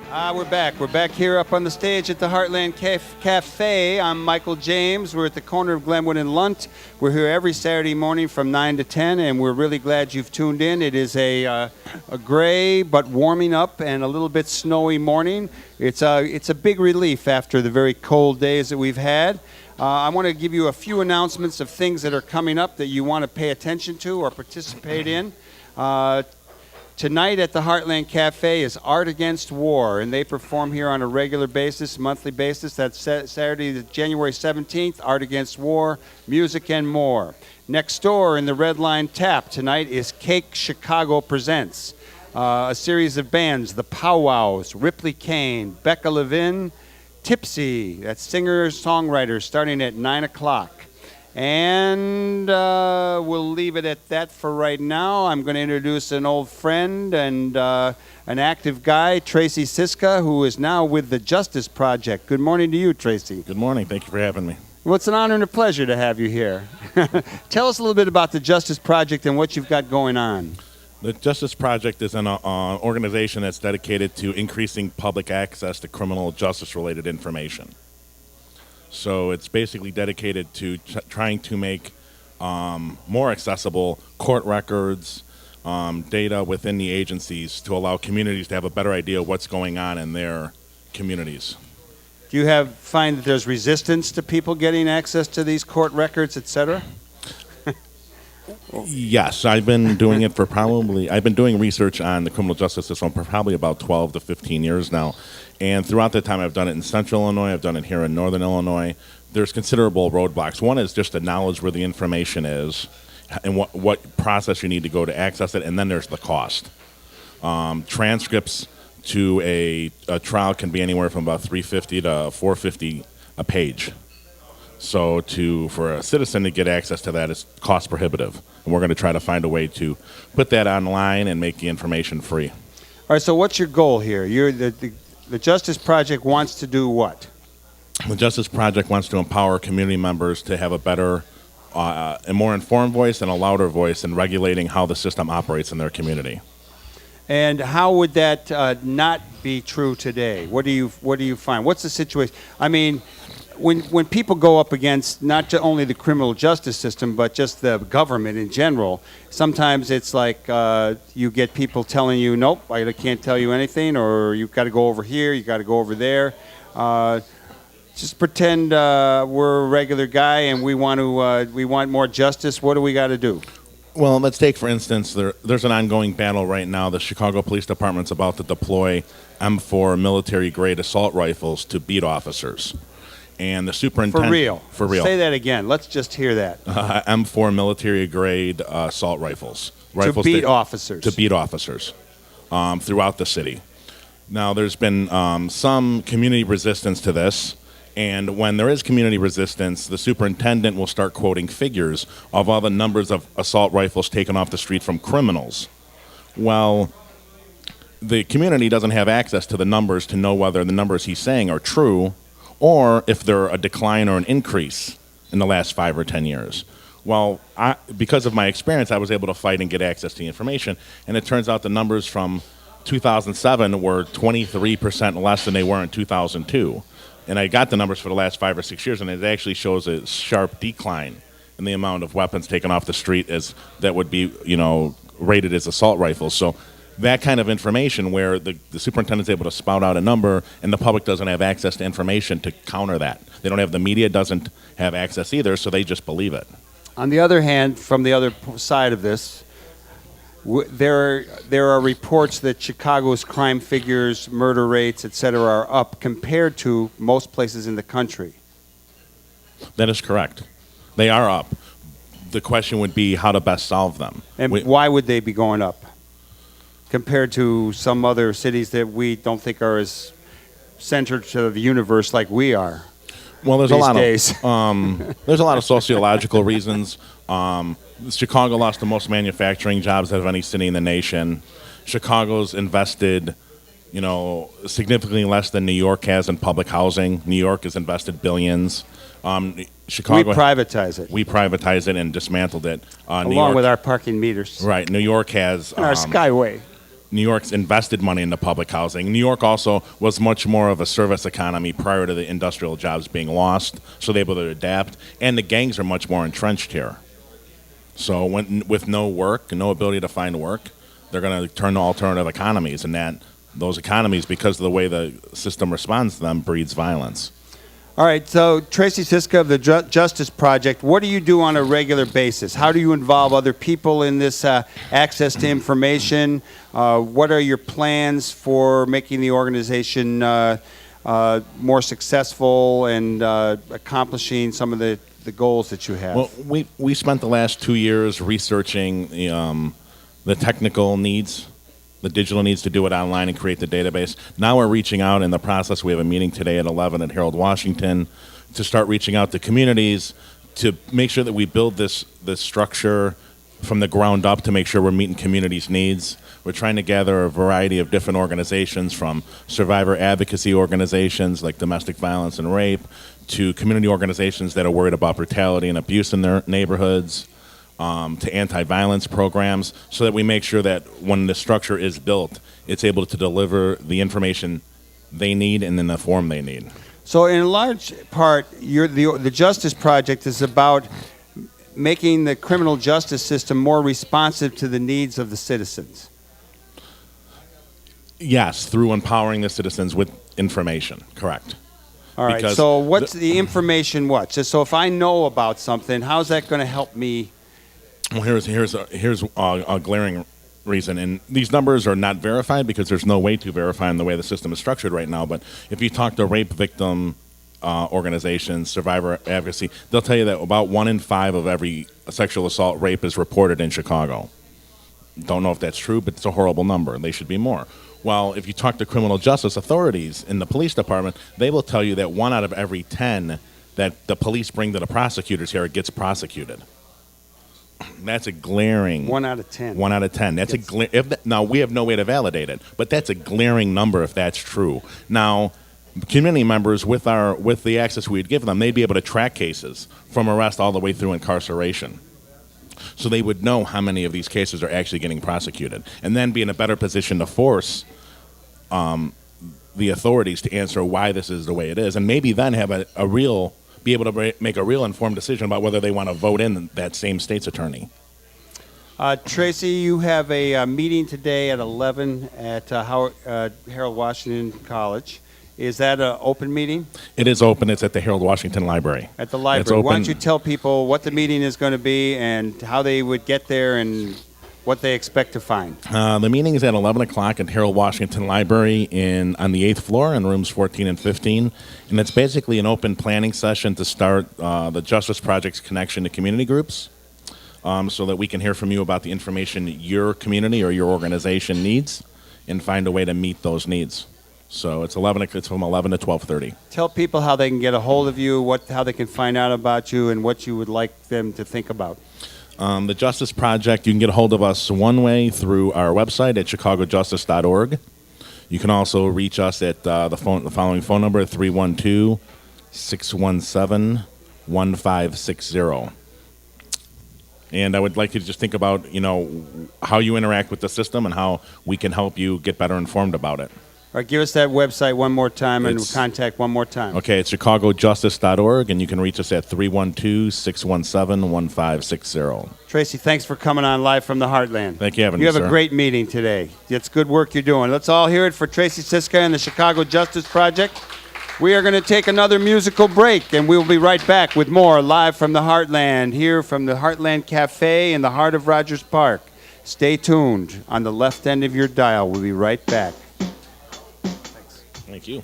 We're back. We're back here up on the stage at the Heartland Cafe. I'm Michael James. We're at the corner of Glenwood and Lunt. We're here every Saturday morning from 9 to 10, and we're really glad you've tuned in. It is a gray but warming up and a little bit snowy morning. It's a big relief after the very cold days that we've had. I want to give you a few announcements of things that are coming up that you want to pay attention to or participate in. Tonight at the Heartland Cafe is Art Against War, and they perform here on a regular basis, monthly basis. That's Saturday, January 17th, Art Against War, music and more. Next door in the Red Line Tap tonight is Cake Chicago Presents, a series of bands, the Powwows, Ripley Kane, Becca Levin, Tipsy, that's singer-songwriters, starting at 9 o'clock. And we'll leave it at that for right now. I'm going to introduce an old friend and an active guy, Tracy Siska, who is now with the Justice Project. Good morning to you, Tracy. Good morning. Thank you for having me. Well, it's an honor and a pleasure to have you here. Tell us a little bit about the Justice Project and what you've got going on. The Justice Project is an organization that's dedicated to increasing public access to criminal justice-related information. So it's basically dedicated to trying to make more accessible court records, data within the agencies to allow communities to have a better idea of what's going on in their communities. Do you find that there's resistance to people getting access to these court records, et cetera? Yes, I've been doing it I've been doing research on the criminal justice system for probably about 12 to 15 years now. And throughout that time, I've done it in Central Illinois, I've done it here in Northern Illinois. There's considerable roadblocks. One is just the knowledge where the information is and what process you need to go to access it, and then there's the cost. Transcripts to a trial can be anywhere from about $350 to $450 a page. So for a citizen to get access to that is cost prohibitive. And we're going to try to find a way to put that online and make the information free. All right, so what's your goal here? The Justice Project wants to do what? The Justice Project wants to empower community members to have a better and more informed voice and a louder voice in regulating how the system operates in their community. And how would that not be true today? What do you find? What's the situation? I mean, when people go up against not only the criminal justice system, but just the government in general, sometimes it's like you get people telling you, nope, I can't tell you anything, or you've got to go over here, you've got to go over there. Just pretend we're a regular guy and we want more justice. What do we got to do? Well, let's take, for instance, there's an ongoing battle right now. The Chicago Police Department's about to deploy M4 military-grade assault rifles to beat officers. And the superintendent... For real? Say that again. Let's just hear that. M4 military-grade assault rifles. To beat officers. To beat officers throughout the city. Now, there's been some community resistance to this. And when there is community resistance, the superintendent will start quoting figures of all the numbers of assault rifles taken off the street from criminals. Well, the community doesn't have access to the numbers to know whether the numbers he's saying are true or if they're a decline or an increase in the last 5 or 10 years. Well, because of my experience, I was able to fight and get access to the information, and it turns out the numbers from 2007 were 23% less than they were in 2002. And I got the numbers for the last 5 or 6 years, and it actually shows a sharp decline in the amount of weapons taken off the street that would be, rated as assault rifles. So that kind of information where the superintendent's able to spout out a number and the public doesn't have access to information to counter that. They don't have, the media doesn't have access either, so they just believe it. On the other hand, from the other side of this, there are reports that Chicago's crime figures, murder rates, et cetera, are up compared to most places in the country. That is correct. They are up. The question would be how to best solve them. And why would they be going up compared to some other cities that we don't think are as centered to the universe like we are? Well, there's a lot of sociological reasons. Chicago lost the most manufacturing jobs out of any city in the nation. Chicago's invested, significantly less than New York has in public housing. New York has invested billions. Chicago, we privatize it. We privatize it and dismantled it. Along with our parking meters. Right. New York has... And our Skyway. New York's invested money into public housing. New York also was much more of a service economy prior to the industrial jobs being lost, so they're able to adapt. And the gangs are much more entrenched here. So with no work, no ability to find work, they're going to turn to alternative economies, and those economies, because of the way the system responds to them, breeds violence. All right, so Tracy Siska of the Justice Project, what do you do on a regular basis? How do you involve other people in this access to information? What are your plans for making the organization more successful and accomplishing some of the goals that you have? Well, we spent the last 2 years researching the technical needs, the digital needs to do it online and create the database. Now we're reaching out in the process. We have a meeting today at 11 at Harold Washington to start reaching out to communities to make sure that we build this structure from the ground up to make sure we're meeting communities' needs. We're trying to gather a variety of different organizations, from survivor advocacy organizations like domestic violence and rape to community organizations that are worried about brutality and abuse in their neighborhoods, to anti-violence programs, so that we make sure that when the structure is built, it's able to deliver the information they need and in the form they need. So in large part, the Justice Project is about making the criminal justice system more responsive to the needs of the citizens. Yes, through empowering the citizens with information, correct. All right, Because so what's the information what? So if I know about something, how's that going to help me? Well, here's a glaring reason, and these numbers are not verified because there's no way to verify in the way the system is structured right now. But if you talk to rape victim organizations, survivor advocacy, they'll tell you that about 1 in 5 of every sexual assault rape is reported in Chicago. Don't know if that's true, but it's a horrible number. They should be more. Well, if you talk to criminal justice authorities in the police department, they will tell you that 1 out of every 10 that the police bring to the prosecutors here gets prosecuted. That's a glaring 1 out of 10. 1 out of 10. That's now we have no way to validate it, but that's a glaring number if that's true. Now, community members with the access we'd give them, they'd be able to track cases from arrest all the way through incarceration. So they would know how many of these cases are actually getting prosecuted, and then be in a better position to force the authorities to answer why this is the way it is, and maybe then have be able to make a real informed decision about whether they want to vote in that same state's attorney. Tracy, you have a meeting today at 11 at Harold Washington College. Is that an open meeting? It is open. It's at the Harold Washington Library. At the library. Why don't you tell people what the meeting is going to be and how they would get there and what they expect to find? The meeting is at 11 o'clock at Harold Washington Library on the 8th floor in rooms 14 and 15. And it's basically an open planning session to start the Justice Project's connection to community groups, so that we can hear from you about the information your community or your organization needs and find a way to meet those needs. So it's from 11 to 12:30. Tell people how they can get a hold of you, how they can find out about you, and what you would like them to think about. The Justice Project, you can get a hold of us one way through our website at chicagojustice.org. You can also reach us at the following phone number, 312-617-1560. And I would like you to just think about, how you interact with the system and how we can help you get better informed about it. All right, give us that website one more time and contact one more time. Okay, it's chicagojustice.org, and you can reach us at 312-617-1560. Tracy, thanks for coming on Live from the Heartland. Thank you for having me, You have sir. a great meeting today. It's good work you're doing. Let's all hear it for Tracy Siska and the Chicago Justice Project. We are going to take another musical break, and we'll be right back with more Live from the Heartland here from the Heartland Cafe in the heart of Rogers Park. Stay tuned on the left end of your dial. We'll be right back. Thank you.